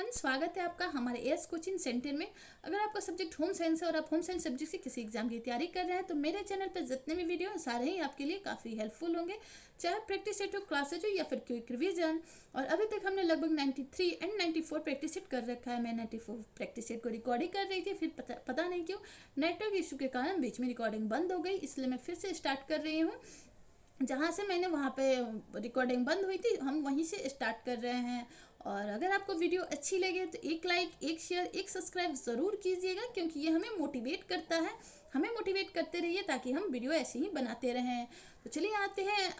Everyone, स्वागत है आपका हमारे एएस कोचिंग सेंटर में। अगर आपका सब्जेक्ट होम साइंस है और आप होम साइंस सब्जेक्ट से किसी एग्जाम की तैयारी कर रहे हैं तो मेरे चैनल पर जितने भी वीडियो हैं सारे ही आपके लिए काफ़ी हेल्पफुल होंगे, चाहे प्रैक्टिस सेट हो, क्लासेज हो या फिर क्विक रिवीजन। और अभी तक हमने लगभग 93 एंड 94 प्रैक्टिस सेट कर रखा है। मैं 94 प्रैक्टिस सेट को रिकॉर्डिंग कर रही थी, फिर पता नहीं क्यों नेटवर्क इशू के कारण बीच में रिकॉर्डिंग बंद हो गई, इसलिए मैं फिर से स्टार्ट कर रही हूँ। जहाँ से मैंने वहाँ पे रिकॉर्डिंग बंद हुई थी हम वहीं से स्टार्ट कर रहे हैं। और अगर आपको वीडियो अच्छी लगे तो एक लाइक, एक शेयर, एक सब्सक्राइब ज़रूर कीजिएगा, क्योंकि ये हमें मोटिवेट करता है। हमें मोटिवेट करते रहिए ताकि हम वीडियो ऐसे ही बनाते रहें। तो चलिए आते हैं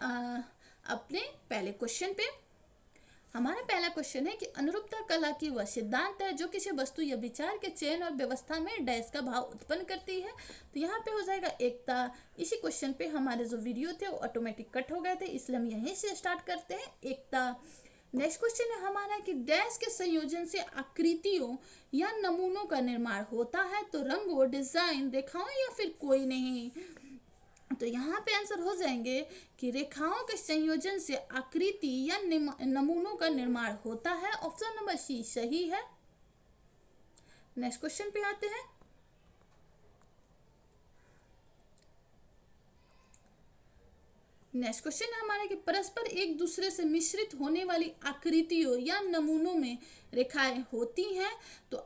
अपने पहले क्वेश्चन पे। हमारा पहला क्वेश्चन है कि अनुरूपता कला की वह सिद्धांत है जो किसी वस्तु या विचार के चयन और व्यवस्था में डैश का भाव उत्पन्न करती है। तो यहाँ पे हो जाएगा एकता। इसी क्वेश्चन पे हमारे जो वीडियो थे वो ऑटोमेटिक कट हो गए थे, इसलिए हम यहीं से स्टार्ट करते हैं, एकता। नेक्स्ट क्वेश्चन है हमारा कि डैश के संयोजन से आकृतियों या नमूनों का निर्माण होता है। तो रंगों, डिजाइन, रेखाओं या फिर कोई नहीं। तो यहाँ पे आंसर हो जाएंगे कि रेखाओं के संयोजन से आकृति या नमूनों का निर्माण होता है। ऑप्शन नंबर सी सही है। नेक्स्ट क्वेश्चन पे आते हैं। नेक्स्ट क्वेश्चन है हमारा कि परस्पर एक दूसरे से मिश्रित होने वाली आकृतियों या नमूनों में रेखाएं होती हैं। तो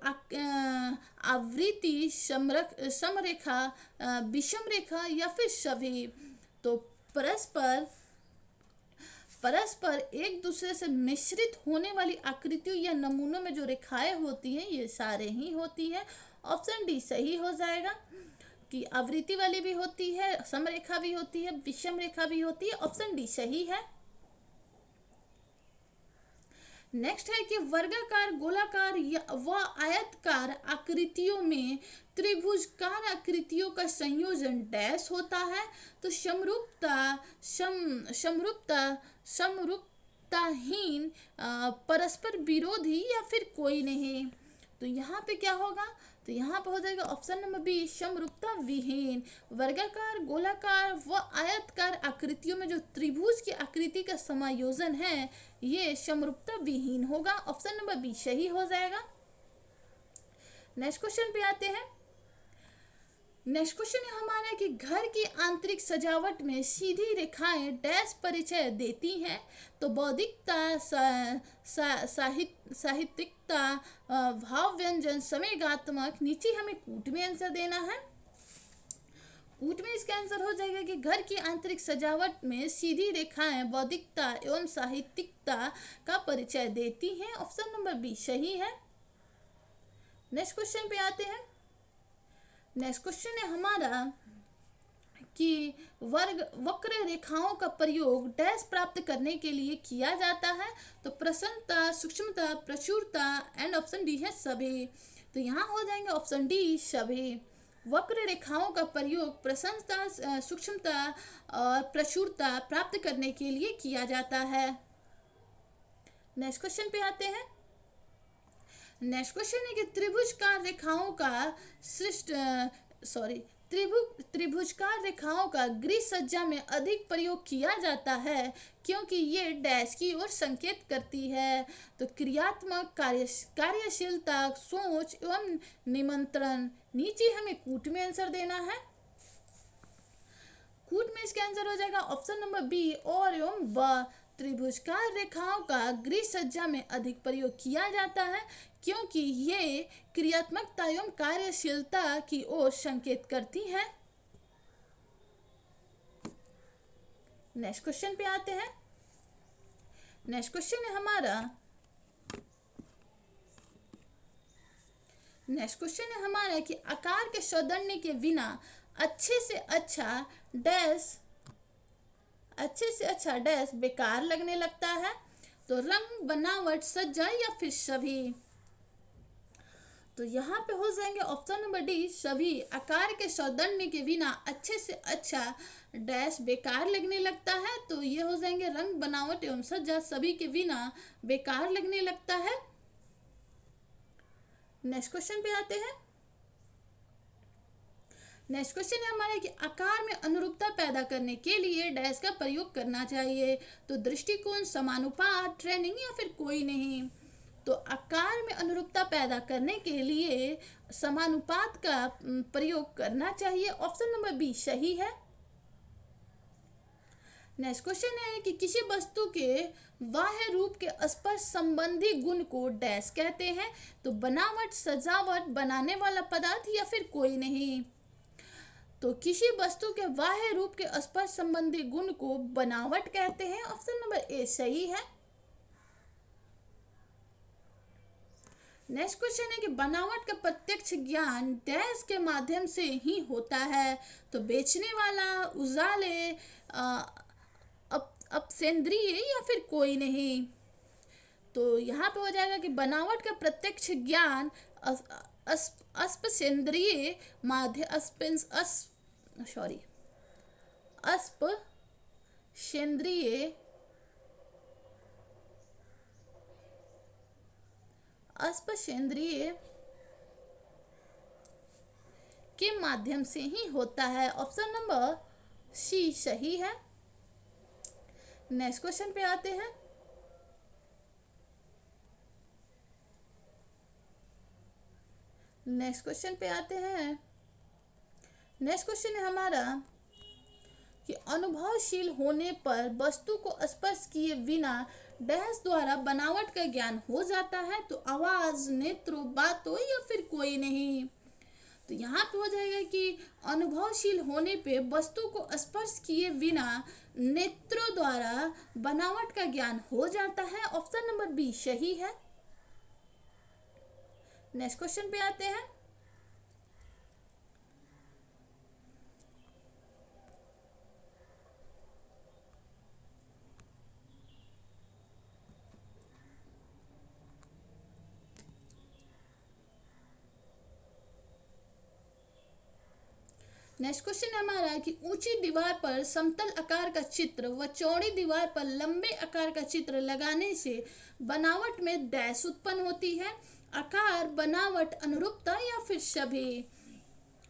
आवृत्ति, समरेखा, विषम रेखा या फिर सभी। तो परस्पर एक दूसरे से मिश्रित होने वाली आकृतियों या नमूनों में जो रेखाएं होती हैं ये सारे ही होती हैं। ऑप्शन डी सही हो जाएगा कि आवृत्ति वाली भी होती है, समरेखा भी होती है, विषम रेखा भी होती है। ऑप्शन डी सही है। नेक्स्ट है कि वर्गाकार, गोलाकार व आयतकार आकृतियों में त्रिभुजकार आकृतियों का संयोजन डैश होता है। तो समरूपताहीन, परस्पर विरोधी या फिर कोई नहीं। तो यहाँ पे क्या होगा? तो यहाँ पे हो जाएगा ऑप्शन नंबर बी समरूपता विहीन। वर्गाकार, गोलाकार व आयतकार आकृतियों में जो त्रिभुज की आकृति का समायोजन है ये समरूपता विहीन होगा। ऑप्शन नंबर बी सही हो जाएगा। नेक्स्ट क्वेश्चन पे आते हैं। नेक्स्ट क्वेश्चन है हमारा कि घर की आंतरिक सजावट में सीधी रेखाएं डैश परिचय देती हैं। तो बौद्धिकता, साहित्यिकता, भाव व्यंजन, संवेगात्मक। नीचे हमें कूट में आंसर देना है। कूट में इसका आंसर हो जाएगा कि घर की आंतरिक सजावट में सीधी रेखाएं बौद्धिकता एवं साहित्यिकता का परिचय देती हैं। ऑप्शन नंबर बी सही है। नेक्स्ट क्वेश्चन पे आते हैं। नेक्स्ट क्वेश्चन है हमारा कि वक्र रेखाओं का प्रयोग डैश प्राप्त करने के लिए किया जाता है। तो प्रसन्नता, सूक्ष्मता, प्रचुरता एंड ऑप्शन डी है सभी। तो यहाँ हो जाएंगे ऑप्शन डी सभी। वक्र रेखाओं का प्रयोग प्रसन्नता, सूक्ष्मता और प्रचुरता प्राप्त करने के लिए किया जाता है। नेक्स्ट क्वेश्चन पे आते हैं। नेक्स्ट क्वेश्चन है कि त्रिभुजकार रेखाओं का गृह सज्जा में अधिक प्रयोग किया जाता है क्योंकि ये डैश की ओर संकेत करती है। तो क्रियात्मक, कार्यशीलता, सोच एवं निमंत्रण। नीचे हमें कूट में आंसर देना है। कूट में इसका आंसर हो जाएगा ऑप्शन नंबर बी और एवं व। त्रिभुजकार रेखाओं का गृह सज्जा में अधिक प्रयोग किया जाता है क्योंकि ये क्रियात्मकता एवं कार्यशीलता की ओर संकेत करती हैं। नेक्स्ट क्वेश्चन पे आते हैं। नेक्स्ट क्वेश्चन है हमारा। नेक्स्ट क्वेश्चन है हमारा कि आकार के सौंदर्य के बिना अच्छे से अच्छा डैश बेकार लगने लगता है। तो रंग, बनावट, सज्जा या फिर सभी। तो यहाँ पे हो जाएंगे ऑप्शन नंबर डी सभी। आकार के सौंदर्य के बिना अच्छे से अच्छा डैश बेकार लगने लगता है। तो ये हो जाएंगे रंग, बनावट एवं सज्जा सभी के बिना बेकार लगने लगता है। नेक्स्ट क्वेश्चन पे आते हैं। नेक्स्ट क्वेश्चन है हमारे कि आकार में अनुरूपता पैदा करने के लिए डैश का प्रयोग करना चाहिए। तो दृष्टिकोण, समानुपात, ट्रेनिंग या फिर कोई नहीं। तो आकार में अनुरूप पैदा करने के लिए समानुपात का प्रयोग करना चाहिए। ऑप्शन नंबर बी सही है। नेक्स्ट क्वेश्चन है कि किसी वस्तु के बाह्य रूप के स्पर्श संबंधी गुण को डैश कहते हैं। तो बनावट, सजावट, बनाने वाला पदार्थ या फिर कोई नहीं। तो किसी वस्तु के बाह्य रूप के स्पर्श संबंधी गुण को बनावट कहते हैं। ऑप्शन नंबर ए सही है। नेक्स्ट क्वेश्चन है कि बनावट का प्रत्यक्ष ज्ञान डैश के माध्यम से ही होता है। तो बेचने वाला, उजाले, अपसेंद्रिय या फिर कोई नहीं। तो यहाँ पे हो जाएगा कि बनावट का प्रत्यक्ष ज्ञान अस्पसेंद्रिय माध्य अस्पसेंद्रिय के माध्यम से ही होता है। ऑप्शन नंबर सी सही है। नेक्स्ट क्वेश्चन पे आते हैं। नेक्स्ट क्वेश्चन है हमारा कि अनुभवशील होने पर वस्तु को स्पर्श किए बिना डैश द्वारा बनावट का ज्ञान हो जाता है। तो आवाज, नेत्रों, बातों या फिर कोई नहीं। तो यहाँ पे हो जाएगा कि अनुभवशील होने पे वस्तु को स्पर्श किए बिना नेत्रों द्वारा बनावट का ज्ञान हो जाता है। ऑप्शन नंबर बी सही है। नेक्स्ट क्वेश्चन पे आते हैं। नेक्स्ट क्वेश्चन हमारा कि ऊंची दीवार पर समतल आकार का चित्र व चौड़ी दीवार पर लंबे आकार का चित्र लगाने से बनावट में डैश उत्पन्न होती है। आकार, बनावट, अनुरूपता या फिर सभी।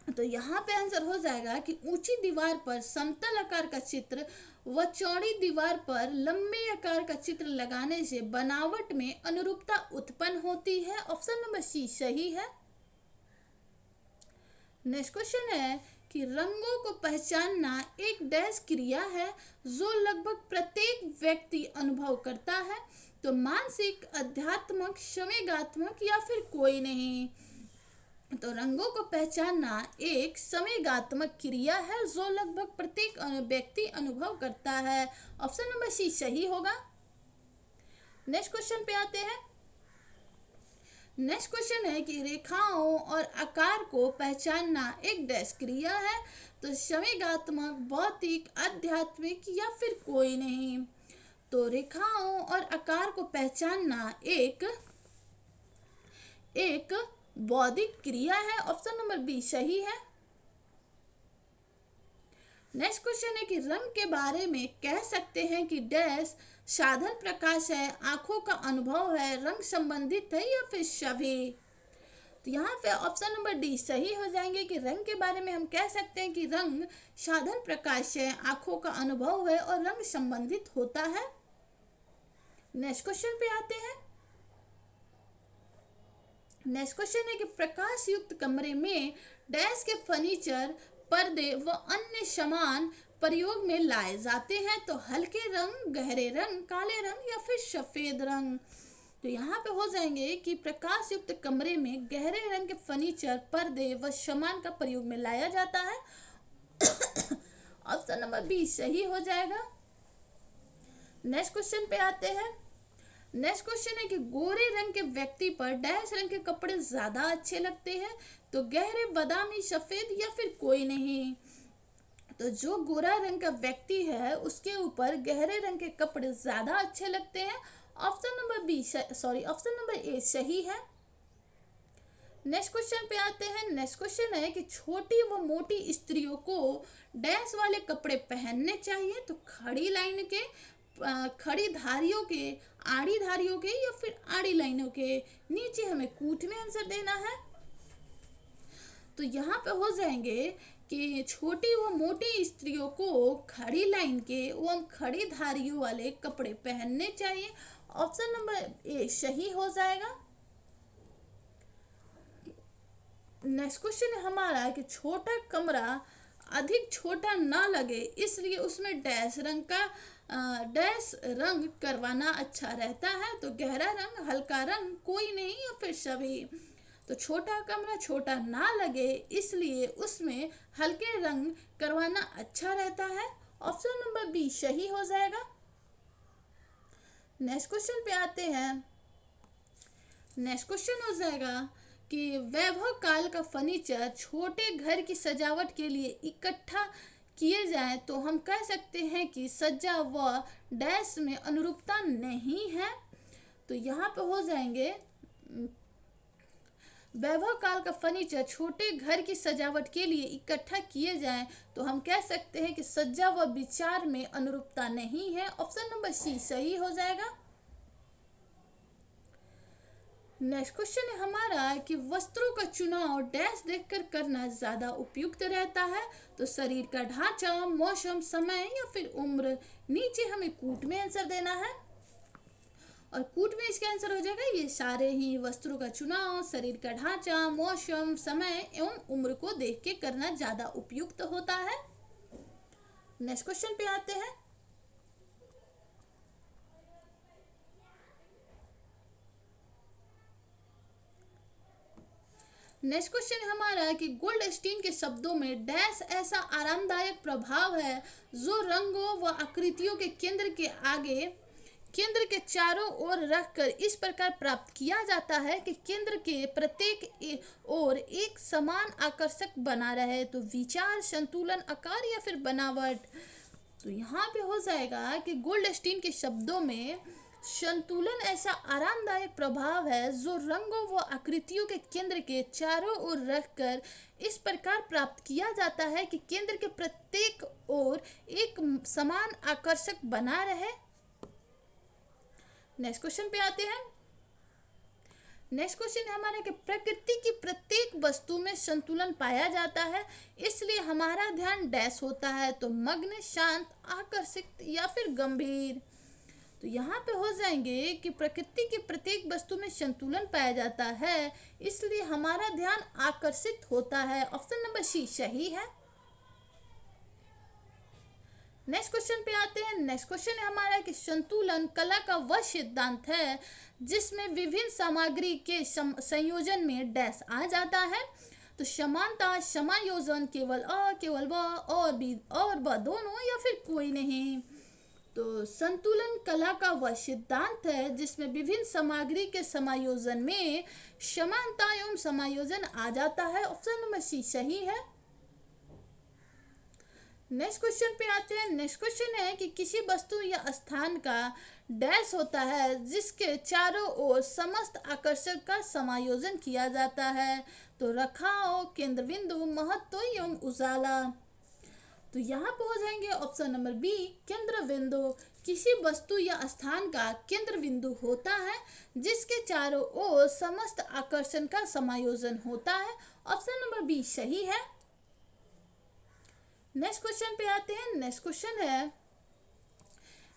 तो यहाँ पे आंसर हो जाएगा कि ऊंची दीवार पर समतल आकार का चित्र व चौड़ी दीवार पर लंबे आकार का चित्र लगाने से बनावट में अनुरूपता उत्पन्न होती है। ऑप्शन नंबर सी सही है। नेक्स्ट क्वेश्चन है कि रंगों को पहचानना एक डैश क्रिया है जो लगभग प्रत्येक व्यक्ति अनुभव करता है। तो मानसिक, अध्यात्मक, संवेगात्मक या फिर कोई नहीं। तो रंगों को पहचानना एक संवेगात्मक क्रिया है जो लगभग प्रत्येक व्यक्ति अनुभव करता है। ऑप्शन नंबर सी सही होगा। नेक्स्ट क्वेश्चन पे आते हैं। नेक्स्ट क्वेश्चन है कि रेखाओं और आकार को पहचानना एक डैश क्रिया है। तो संवेगात्मक, भौतिक, आध्यात्मिक या फिर कोई नहीं। तो रेखाओं और आकार को पहचानना एक बौद्धिक क्रिया है। ऑप्शन नंबर बी सही है। नेक्स्ट क्वेश्चन है कि रंग के बारे में कह सकते हैं कि डैश साधन प्रकाश है, आंखों का अनुभव है, रंग संबंधित है या फिर सभी। तो यहाँ पे ऑप्शन नंबर डी सही हो जाएंगे कि रंग के बारे में हम कह सकते हैं कि रंग साधन प्रकाश है, आंखों का अनुभव है और रंग संबंधित होता है। नेक्स्ट क्वेश्चन पे आते हैं। नेक्स्ट क्वेश्चन है कि प्रकाश युक्त कमरे में डैश के फर्नीचर, पर्दे व अन्य सामान प्रयोग में लाए जाते हैं। तो हल्के रंग, गहरे रंग, काले रंग या फिर सफेद रंग। तो यहाँ पे हो जाएंगे कि प्रकाश युक्त कमरे में गहरे रंग के फर्नीचर, पर्दे व सामान का प्रयोग में लाया जाता है। ऑप्शन नंबर बी सही हो जाएगा। नेक्स्ट क्वेश्चन पे आते हैं। नेक्स्ट क्वेश्चन है कि गोरे रंग के व्यक्ति पर डैश रंग के कपड़े ज्यादा अच्छे लगते हैं। तो गहरे बादामी, सफेद या फिर कोई नहीं। तो जो गोरा रंग का व्यक्ति है उसके ऊपर गहरे रंग के कपड़े ज्यादा अच्छे लगते हैं। ऑप्शन नंबर ए सही है। नेक्स्ट क्वेश्चन पे आते हैं। नेक्स्ट क्वेश्चन है कि छोटी व मोटी स्त्रियों को डैश वाले कपड़े पहनने चाहिए। तो खड़ी लाइन के, खड़ी धारियों के, आड़ी धारियों के या फिर आड़ी लाइनों के। नीचे हमें कूट में आंसर देना है। तो यहाँ पे हो जाएंगे कि छोटी व मोटी स्त्रियों को खड़ी लाइन के एवं खड़ी धारियों वाले कपड़े पहनने चाहिए। ऑप्शन नंबर ए सही हो जाएगा। नेक्स्ट क्वेश्चन है हमारा कि छोटा कमरा अधिक छोटा ना लगे इसलिए उसमें डैश रंग करवाना अच्छा रहता है। तो गहरा रंग, हल्का रंग, कोई नहीं या फिर सभी। तो छोटा कमरा छोटा ना लगे इसलिए उसमें हल्के रंग करवाना अच्छा रहता है। ऑप्शन नंबर बी सही हो जाएगा। नेक्स्ट क्वेश्चन पे आते हैं। नेक्स्ट क्वेश्चन हो जाएगा कि वैभव काल का फर्नीचर छोटे घर की सजावट के लिए इकट्ठा किए जाएं तो हम कह सकते हैं कि सज्जा व डैश में अनुरूपता नहीं है। तो यहाँ पे हो जाएंगे वैभव काल का फर्नीचर छोटे घर की सजावट के लिए इकट्ठा किए जाएं तो हम कह सकते हैं कि सज्जा व विचार में अनुरूपता नहीं है। ऑप्शन नंबर सी सही हो जाएगा। नेक्स्ट क्वेश्चन है हमारा कि वस्त्रों का चुनाव डैश देखकर करना ज्यादा उपयुक्त रहता है। तो शरीर का ढांचा, मौसम, समय या फिर उम्र। नीचे हमें कूट में आंसर देना है और कूट में इसका आंसर हो जाएगा ये सारे ही। वस्त्रों का चुनाव शरीर का ढांचा, मौसम, समय एवं उम्र को देख के करना ज्यादा उपयुक्त होता है। नेक्स्ट क्वेश्चन पे आते हैं। नेक्स्ट क्वेश्चन हमारा कि गोल्डस्टीन के शब्दों में डैश ऐसा आरामदायक प्रभाव है जो रंगों व आकृतियों के केंद्र के चारों ओर रखकर इस प्रकार प्राप्त किया जाता है कि केंद्र के प्रत्येक ओर एक समान आकर्षक बना रहे। तो विचार, संतुलन, आकार या फिर बनावट। तो यहाँ पे हो जाएगा कि गोल्डस्टीन के शब्दों में संतुलन ऐसा आरामदायक प्रभाव है जो रंगों व आकृतियों के केंद्र के चारों ओर रखकर इस प्रकार प्राप्त किया जाता है कि केंद्र के प्रत्येक ओर एक समान आकर्षक बना रहे। नेक्स्ट क्वेश्चन पे आते हैं। नेक्स्ट क्वेश्चन है हमारा कि प्रकृति की प्रत्येक वस्तु में संतुलन पाया जाता है इसलिए हमारा ध्यान डैश होता है। तो मग्न, शांत, आकर्षित या फिर गंभीर। तो यहाँ पे हो जाएंगे कि प्रकृति की प्रत्येक वस्तु में संतुलन पाया जाता है इसलिए हमारा ध्यान आकर्षित होता है। ऑप्शन नंबर सी सही है। नेक्स्ट क्वेश्चन पे आते हैं। नेक्स्ट क्वेश्चन है हमारा कि संतुलन कला का वह सिद्धांत है जिसमें विभिन्न सामग्री के संयोजन में डैश आ जाता है। तो समानता, समायोजन, केवल केवल व और व दोनों या फिर कोई नहीं। तो संतुलन कला का वह सिद्धांत है जिसमें विभिन्न सामग्री के समायोजन में समानता एवं समायोजन आ जाता है। ऑप्शन नंबर सी सही है। नेक्स्ट क्वेश्चन पे आते हैं। नेक्स्ट क्वेश्चन है कि किसी वस्तु या स्थान का डैश होता है जिसके चारों ओर समस्त आकर्षण का समायोजन किया जाता है। तो रखाव, केंद्र बिंदु, महत्व एवं उजाला। तो यहाँ पे हो जाएंगे ऑप्शन नंबर बी केंद्र बिंदु। किसी वस्तु या स्थान का केंद्र बिंदु होता है जिसके चारों ओर समस्त आकर्षण का समायोजन होता है। ऑप्शन नंबर बी सही है। नेक्स्ट क्वेश्चन पे आते हैं। नेक्स्ट क्वेश्चन है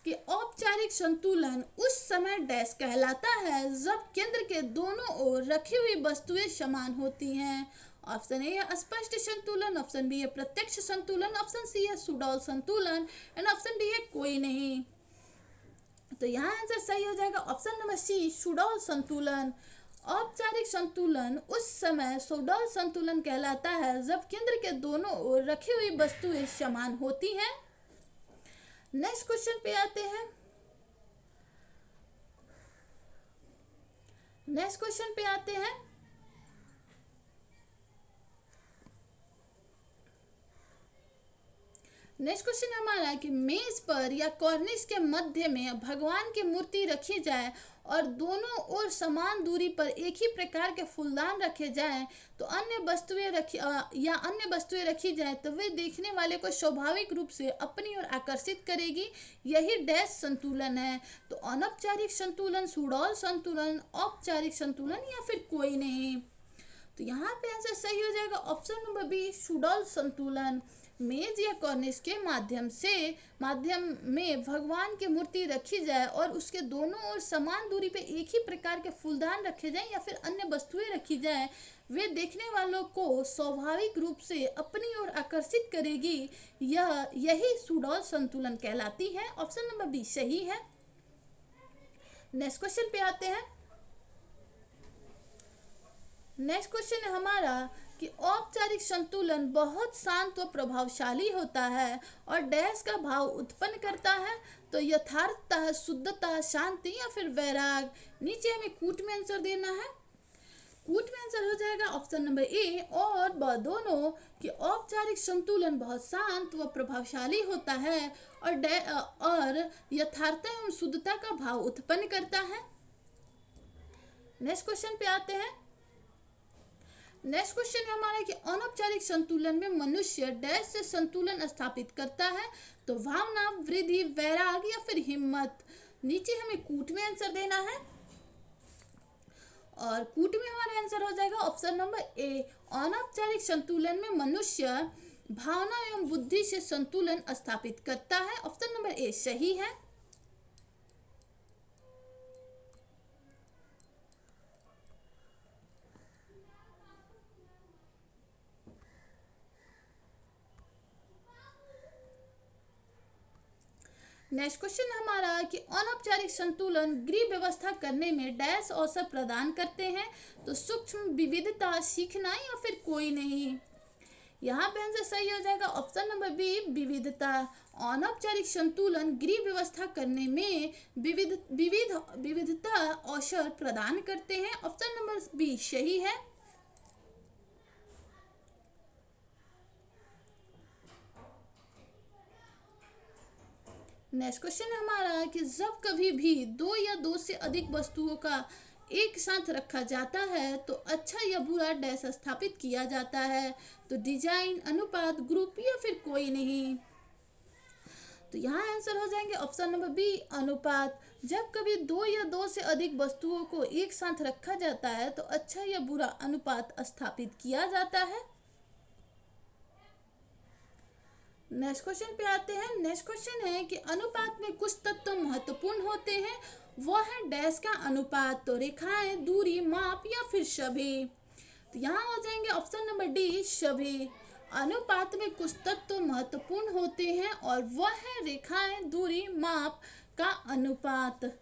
कि औपचारिक संतुलन उस समय डैश कहलाता है जब केंद्र के दोनों ओर रखी हुई वस्तुएं समान होती हैं। ऑप्शन ए है स्पष्ट संतुलन, ऑप्शन बी है प्रत्यक्ष संतुलन, ऑप्शन सी है सुडौल संतुलन एंड ऑप्शन डी है कोई नहीं। तो यहाँ आंसर सही हो जाएगा ऑप्शन नंबर सी सुडौल संतुलन। औपचारिक संतुलन उस समय सुडौल संतुलन कहलाता है जब केंद्र के दोनों ओर रखी हुई वस्तुएं समान होती हैं। नेक्स्ट क्वेश्चन पे आते हैं। नेक्स्ट क्वेश्चन पे आते हैं। नेक्स्ट क्वेश्चन हमारा कि मेज पर या कॉर्निश के मध्य में भगवान की मूर्ति रखी जाए और दोनों ओर समान दूरी पर एक ही प्रकार के फूलदान रखे जाएं तो अन्य वस्तुएं रखी जाए तो वे देखने वाले को स्वाभाविक रूप से अपनी ओर आकर्षित करेगी। यही डैश संतुलन है। तो अनौपचारिक संतुलन, सुडौल संतुलन, औपचारिक संतुलन या फिर कोई नहीं। तो यहाँ पे आंसर सही हो जाएगा ऑप्शन नंबर बी सुडौल संतुलन। मेज या कॉर्निश के माध्यम में भगवान की मूर्ति रखी जाए और उसके दोनों ओर समान दूरी पे एक ही प्रकार के फूलदान रखे जाएं या फिर अन्य वस्तुएं रखी रखी जाए वे देखने वालों को स्वाभाविक रूप से अपनी ओर आकर्षित करेगी। यही सुडौल संतुलन कहलाती है। ऑप्शन नंबर बी सही है। नेक्स्ट क्वेश्चन पे आते हैं। नेक्स्ट क्वेश्चन है हमारा कि औपचारिक संतुलन बहुत शांत व प्रभावशाली होता है और डैश का भाव उत्पन्न करता है। तो यथार्थता, शुद्धता, शांति या फिर वैराग। नीचे हमें कूट में आंसर देना है। कूट में आंसर हो जाएगा ऑप्शन नंबर ए और ब दोनों कि औपचारिक संतुलन बहुत शांत व प्रभावशाली होता है और यथार्थता एवं शुद्धता का भाव उत्पन्न करता है। नेक्स्ट क्वेश्चन पे आते हैं। नेक्स्ट क्वेश्चन है हमारा कि अनौपचारिक संतुलन में मनुष्य डैश से संतुलन स्थापित करता है। तो भावना, वृद्धि, वैराग या फिर हिम्मत। नीचे हमें कूट में आंसर देना है और कूट में हमारा आंसर हो जाएगा ऑप्शन नंबर ए। अनौपचारिक संतुलन में मनुष्य भावना एवं बुद्धि से संतुलन स्थापित करता है। ऑप्शन नंबर ए सही है। नेक्स्ट क्वेश्चन हमारा कि अनौपचारिक संतुलन गृह व्यवस्था करने में डैश अवसर प्रदान करते हैं। तो सूक्ष्म विविधता, सीखना या फिर कोई नहीं। यहाँ पे आंसर सही हो जाएगा ऑप्शन नंबर बी विविधता। अनौपचारिक संतुलन गृह व्यवस्था करने में विविधता अवसर प्रदान करते हैं। ऑप्शन नंबर बी सही है। नेक्स्ट क्वेश्चन है हमारा कि जब कभी भी दो या दो से अधिक वस्तुओं का एक साथ रखा जाता है तो अच्छा या बुरा डैश स्थापित किया जाता है। तो डिजाइन, अनुपात, ग्रुप या फिर कोई नहीं। तो यहाँ आंसर हो जाएंगे ऑप्शन नंबर बी अनुपात। जब कभी दो या दो से अधिक वस्तुओं को एक साथ रखा जाता है तो अच्छा या बुरा अनुपात स्थापित किया जाता है। नेक्स्ट क्वेश्चन पे आते हैं। नेक्स्ट क्वेश्चन है कि अनुपात में कुछ तत्व महत्वपूर्ण होते हैं, वह है डैश का अनुपात। तो रेखाएं, दूरी, माप या फिर सभी। तो यहाँ हो जाएंगे ऑप्शन नंबर डी सभी। अनुपात में कुछ तत्व महत्वपूर्ण होते हैं और वह है रेखाएं, दूरी, माप का अनुपात।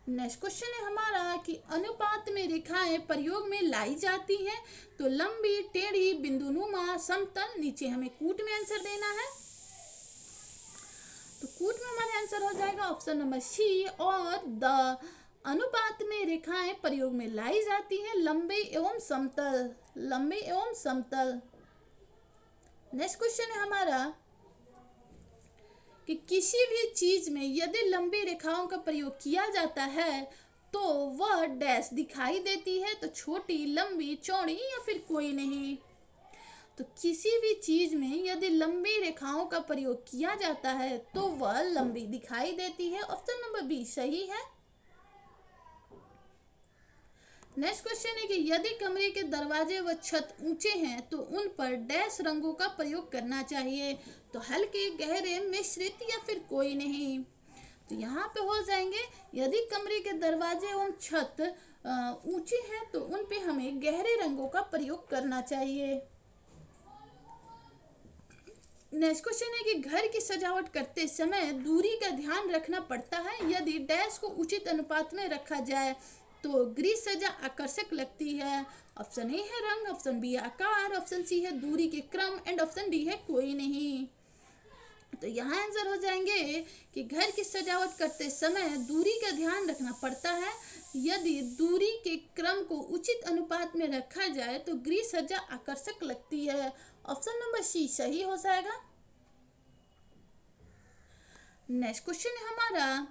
नेक्स्ट क्वेश्चन है हमारा कि अनुपात में रेखाएं प्रयोग में लाई जाती हैं। तो लंबी, टेढ़ी, बिंदुनुमा, समतल। नीचे हमें कूट में आंसर देना है। तो कूट में हमारा आंसर हो जाएगा ऑप्शन नंबर सी और द। अनुपात में रेखाएं प्रयोग में लाई जाती हैं लंबे एवं समतल, लंबे एवं समतल। नेक्स्ट क्वेश्चन है हमारा कि किसी भी चीज में यदि लंबी रेखाओं का प्रयोग किया जाता है तो वह डैश दिखाई देती है। तो छोटी, लंबी, चौड़ी या फिर कोई नहीं। तो किसी भी चीज में यदि लंबी रेखाओं का प्रयोग किया जाता है तो वह लंबी दिखाई देती है। ऑप्शन नंबर बी सही है। नेक्स्ट क्वेश्चन है कि यदि कमरे के दरवाजे व छत ऊंचे हैं तो उन पर डैश रंगों का प्रयोग करना चाहिए। तो हल्के, गहरे, मिश्रित या फिर कोई नहीं। तो यहाँ पे हो जाएंगे यदि कमरे के दरवाजे एवं छत ऊंचे हैं तो उन पे हमें गहरे रंगों का प्रयोग करना चाहिए। नेक्स्ट क्वेश्चन है कि घर की सजावट करते समय दूरी का ध्यान रखना पड़ता है। यदि डैश को उचित अनुपात में रखा जाए तो गृह सजा आकर्षक लगती है। ऑप्शन ए है रंग, ऑप्शन बी आकार, ऑप्शन सी है दूरी के क्रम एंड ऑप्शन डी है कोई नहीं। तो यहाँ आंसर हो जाएंगे कि घर की सजावट करते समय दूरी का ध्यान रखना पड़ता है। यदि दूरी के क्रम को उचित अनुपात में रखा जाए तो गृह सज्जा आकर्षक लगती है। ऑप्शन नंबर सी सही हो जाएगा। नेक्स्ट क्वेश्चन है हमारा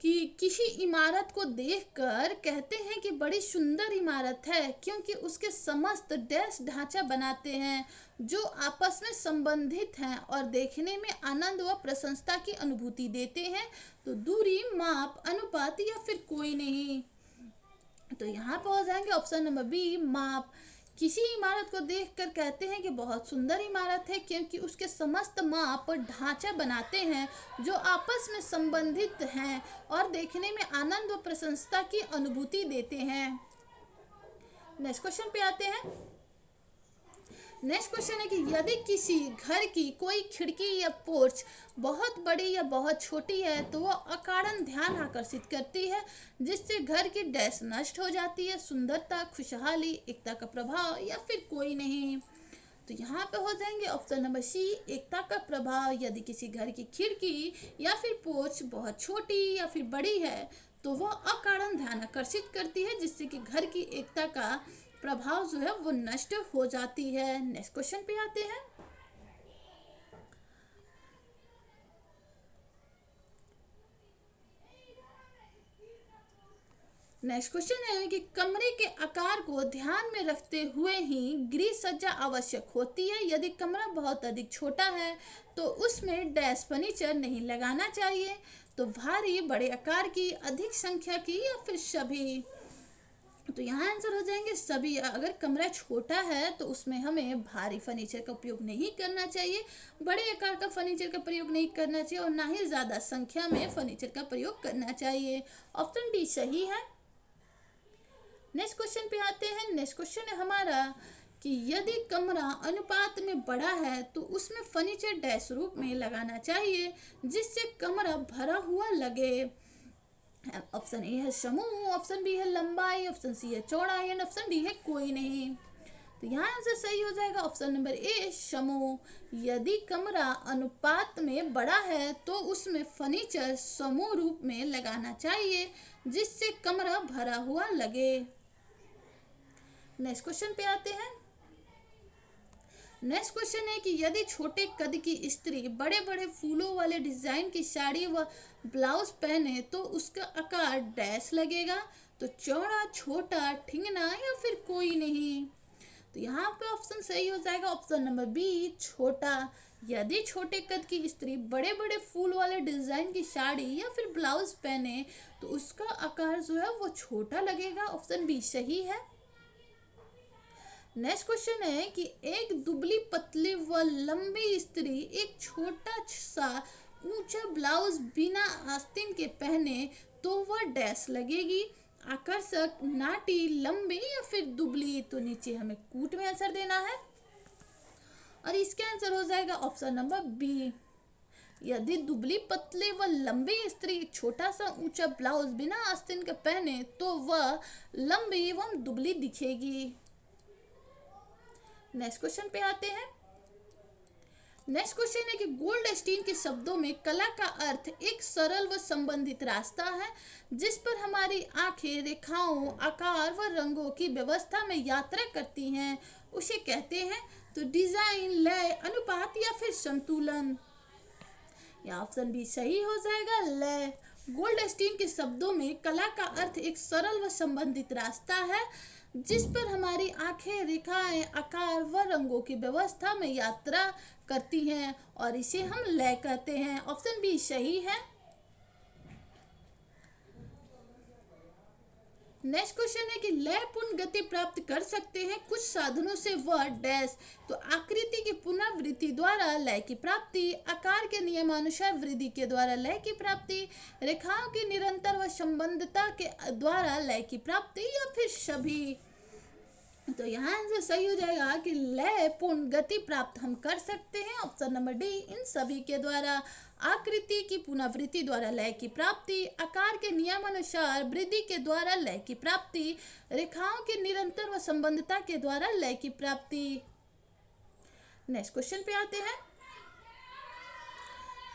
कि किसी इमारत को देखकर कहते हैं कि बड़ी सुंदर इमारत है क्योंकि उसके समस्त डैश ढांचा बनाते हैं जो आपस में संबंधित हैं और देखने में आनंद व प्रशंसा की अनुभूति देते हैं। तो दूरी, माप, अनुपात या फिर कोई नहीं। तो यहाँ पर हो जाएंगे ऑप्शन नंबर बी माप। किसी इमारत को देखकर कहते हैं कि बहुत सुंदर इमारत है, क्योंकि उसके समस्त माप और ढांचा बनाते हैं जो आपस में संबंधित हैं और देखने में आनंद और प्रशंसा की अनुभूति देते हैं। नेक्स्ट क्वेश्चन पे आते हैं। नेक्स्ट क्वेश्चन है कि यदि किसी घर की कोई खिड़की या पोर्च बहुत बड़ी या बहुत छोटी है तो वह अकारण ध्यान आकर्षित करती है, जिससे घर की डैश नष्ट हो जाती है, सुंदरता, खुशहाली, एकता का प्रभाव, या फिर कोई नहीं। तो यहाँ पे हो जाएंगे ऑप्शन नंबर सी, एकता का प्रभाव। यदि किसी घर की खिड़की या फिर पोर्च बहुत छोटी या फिर बड़ी है तो वह अकारण ध्यान आकर्षित करती है, जिससे कि घर की एकता का प्रभाव जो है वो नष्ट हो जाती है। नेक्स्ट क्वेश्चन पे आते हैं। नेक्स्ट क्वेश्चन है कि कमरे के आकार को ध्यान में रखते हुए ही गृह सज्जा आवश्यक होती है। यदि कमरा बहुत अधिक छोटा है तो उसमें डैश फर्नीचर नहीं लगाना चाहिए। तो भारी, बड़े आकार की, अधिक संख्या की, या फिर सभी। तो यहाँ आंसर हो जाएंगे सभी। अगर कमरा छोटा है तो उसमें हमें भारी फर्नीचर का उपयोग नहीं करना चाहिए, बड़े आकार का फर्नीचर का प्रयोग नहीं करना चाहिए, और ना ही ज़्यादा संख्या में फर्नीचर का प्रयोग करना चाहिए। ऑप्शन डी सही है। नेक्स्ट क्वेश्चन पे आते हैं। नेक्स्ट क्वेश्चन है हमारा कि यदि कमरा अनुपात में बड़ा है तो उसमें फर्नीचर डैश रूप में लगाना चाहिए, जिससे कमरा भरा हुआ लगे। ऑप्शन ए है समूह, ऑप्शन बी है लंबाई, ऑप्शन सी है चौड़ाई, एंड ऑप्शन डी है कोई नहीं। तो यहाँ आंसर सही हो जाएगा ऑप्शन नंबर ए, समूह। यदि कमरा अनुपात में बड़ा है तो उसमें फर्नीचर समूह रूप में लगाना चाहिए, जिससे कमरा भरा हुआ लगे। नेक्स्ट क्वेश्चन पे आते हैं। नेक्स्ट क्वेश्चन है कि यदि छोटे कद की स्त्री बड़े बड़े फूलों वाले डिजाइन की साड़ी व ब्लाउज पहने तो उसका आकार डैश लगेगा। तो चौड़ा, छोटा, ठिंगना, या फिर कोई नहीं। तो यहाँ पे ऑप्शन सही हो जाएगा ऑप्शन नंबर बी, छोटा। यदि छोटे कद की स्त्री बड़े बड़े फूल वाले डिजाइन की साड़ी या फिर ब्लाउज पहने तो उसका आकार जो है वो छोटा लगेगा। ऑप्शन बी सही है। नेक्स्ट क्वेश्चन है कि एक दुबली पतली व लंबी स्त्री एक छोटा सा ऊंचा ब्लाउज बिना आस्तीन के पहने तो वह डैश लगेगी, आकर्षक, नाटी, लंबी, या फिर दुबली। तो नीचे हमें कूट में आंसर देना है और इसका आंसर हो जाएगा ऑप्शन नंबर बी। यदि दुबली, पतली व लंबी स्त्री छोटा सा ऊंचा ब्लाउज बिना आस्तीन के पहने तो वह लंबी एवं दुबली दिखेगी। नेक्स्ट क्वेश्चन पे आते हैं। नेक्स्ट क्वेश्चन है कि गोल्डस्टीन के शब्दों में कला का अर्थ एक सरल व संबंधित रास्ता है, जिस पर हमारी आंखें रेखाओं, आकार व रंगों की व्यवस्था में यात्रा करती हैं, उसे कहते हैं। तो डिजाइन, लय, अनुपात, या फिर संतुलन। यह ऑप्शन भी सही हो जाएगा, लय। गोल्डस्टीन के शब्दों में कला का अर्थ एक सरल व संबंधित रास्ता है, जिस पर हमारी आंखें रेखाएं, आकार व रंगों की व्यवस्था में यात्रा करती हैं, और इसे हम लय कहते हैं। ऑप्शन बी सही है। नेक्स्ट क्वेश्चन है कि लयपूर्ण गति प्राप्त कर सकते हैं कुछ साधनों से वह डैश। तो आकृति की पुनरावृत्ति द्वारा लय की प्राप्ति, आकार के नियमानुसार वृद्धि के द्वारा लय की प्राप्ति, रेखाओं की निरंतर व संबंधता के द्वारा लय की प्राप्ति, या फिर सभी। तो यहाँ आंसर सही हो जाएगा कि लय पूर्ण गति प्राप्त हम कर सकते हैं। ऑप्शन नंबर डी, इन सभी के द्वारा। आकृति की पुनरावृत्ति द्वारा लय की प्राप्ति, आकार के नियमानुसार वृद्धि के द्वारा लय की प्राप्ति, रेखाओं के निरंतर व संबंधता के द्वारा लय की प्राप्ति। नेक्स्ट क्वेश्चन पे आते हैं।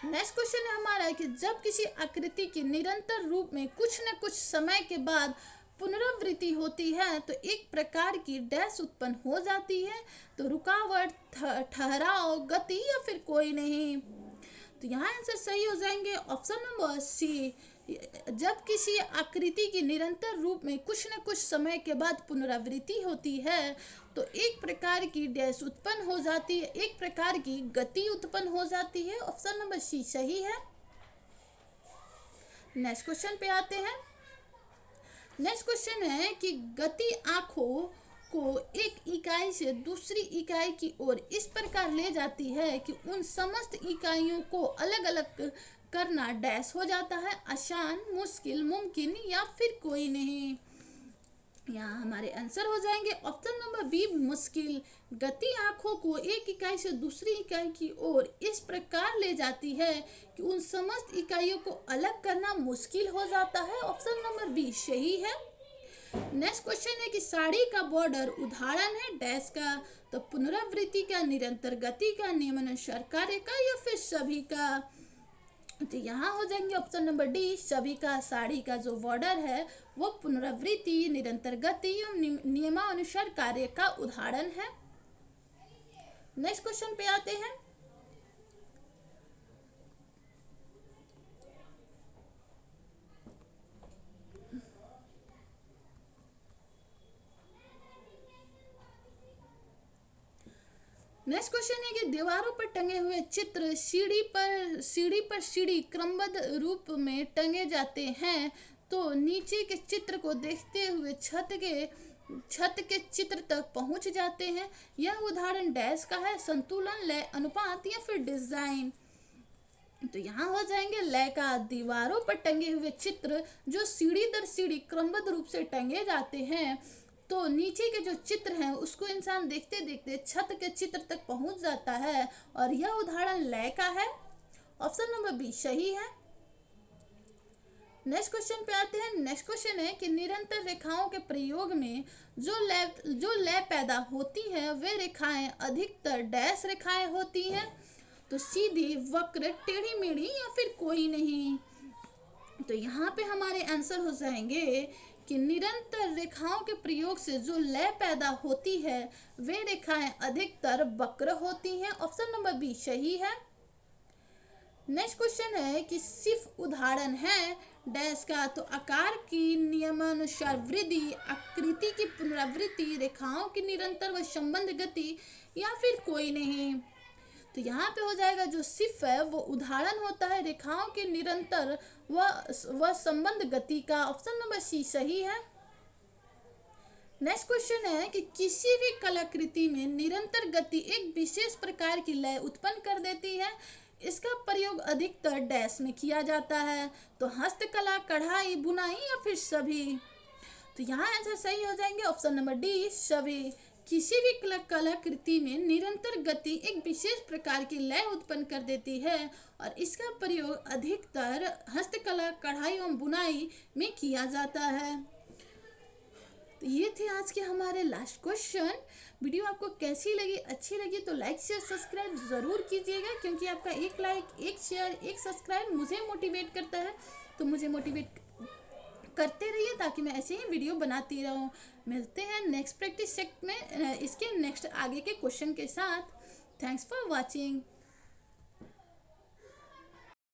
नेक्स्ट क्वेश्चन है हमारा कि जब किसी आकृति की निरंतर रूप में कुछ न कुछ समय के बाद पुनरावृत्ति होती है तो एक प्रकार की डैश उत्पन्न हो जाती है। तो रुकावट, ठहराव, गति, या फिर कोई नहीं। तो यहाँ आंसर सही हो जाएंगे ऑप्शन नंबर सी। जब किसी आकृति की निरंतर रूप में कुछ न कुछ समय के बाद पुनरावृत्ति होती है तो एक प्रकार की डैश उत्पन्न हो जाती है, एक प्रकार की गति उत्पन्न हो जाती है। ऑप्शन नंबर सी सही है। नेक्स्ट क्वेश्चन पे आते हैं। नेक्स्ट क्वेश्चन है कि गति आंखों को एक इकाई से दूसरी इकाई की ओर इस प्रकार ले जाती है कि उन समस्त इकाइयों को अलग अलग करना डैश हो जाता है, आसान, मुश्किल, मुमकिन या फिर कोई नहीं। यहाँ हमारे आंसर हो जाएंगे ऑप्शन नंबर बी, मुश्किल। गति आँखों को एक इकाई से दूसरी इकाई की ओर इस प्रकार ले जाती है कि उन समस्त इकाइयों को अलग करना मुश्किल हो जाता है। ऑप्शन नंबर बी सही है। नेक्स्ट क्वेश्चन है कि साड़ी का बॉर्डर उदाहरण है डैश का, तो पुनरावृत्ति का, निरंतर गति का, नियमानुसार कार्य का या फिर सभी का। तो यहाँ हो जाएंगे ऑप्शन नंबर डी सभी का। साड़ी का जो बॉर्डर है वो पुनरावृत्ति, निरंतर गति एवं नियमानुसार कार्य का उदाहरण है। नेक्स्ट क्वेश्चन पे आते हैं। नेक्स्ट क्वेश्चन है कि दीवारों पर टंगे हुए चित्र सीढ़ी क्रमबद्ध रूप में टंगे जाते हैं, तो नीचे के चित्र को देखते हुए छत के चित्र तक पहुंच जाते हैं। यह उदाहरण डैश का है, संतुलन, लय, अनुपात या फिर डिजाइन। तो यहाँ हो जाएंगे लय का। दीवारों पर टंगे हुए चित्र जो सीढ़ी दर सीढ़ी क्रमबद्ध रूप से टंगे जाते हैं, तो नीचे के जो चित्र हैं उसको इंसान देखते देखते छत के चित्र तक पहुंच जाता है, और यह उदाहरण लय का है। ऑप्शन नंबर बी सही है। नेक्स्ट क्वेश्चन पे आते हैं। नेक्स्ट क्वेश्चन है कि निरंतर रेखाओं के प्रयोग में जो लय पैदा होती है वे रेखाएं अधिकतर डैश रेखाएं होती हैं, तो सीधी, वक्र, टेढ़ी मेढ़ी या फिर कोई नहीं। तो यहाँ पे हमारे आंसर हो जाएंगे कि निरंतर रेखाओं के प्रयोग से जो लय पैदा होती है वे रेखाएं अधिकतर वक्र होती हैं। ऑप्शन नंबर बी सही है। नेक्स्ट क्वेश्चन है कि सिर्फ उदाहरण है डैश का, तो आकार की नियमानुसार वृद्धि, आकृति की पुनरावृत्ति, रेखाओं की निरंतर व संबंध गति या फिर कोई नहीं। तो यहाँ पे हो जाएगा जो सिर्फ है वो उदाहरण होता है रेखाओं के निरंतर व संबंध गति का। ऑप्शन नंबर सी सही है। नेक्स्ट क्वेश्चन है कि किसी भी कलाकृति में निरंतर गति एक विशेष प्रकार की लय उत्पन्न कर देती है, इसका प्रयोग अधिकतर डैश में किया जाता है, तो हस्तकला, कढ़ाई, बुनाई या फिर सभी। तो यहाँ आंसर सही हो जाएंगे ऑप्शन नंबर डी सभी। किसी भी कलाकृति में निरंतर गति एक विशेष प्रकार की लय उत्पन्न कर देती है और इसका प्रयोग अधिकतर हस्तकला, कढ़ाई एवं बुनाई में किया जाता है। तो ये थे आज के हमारे लास्ट क्वेश्चन। वीडियो आपको कैसी लगी, अच्छी लगी तो लाइक शेयर सब्सक्राइब ज़रूर कीजिएगा, क्योंकि आपका एक लाइक, एक शेयर, एक सब्सक्राइब मुझे मोटिवेट करता है। तो मुझे मोटिवेट करते रहिए ताकि मैं ऐसे ही वीडियो बनाती रहूं। मिलते हैं नेक्स्ट प्रैक्टिस सेट में इसके नेक्स्ट आगे के क्वेश्चन के साथ। Thanks for watching.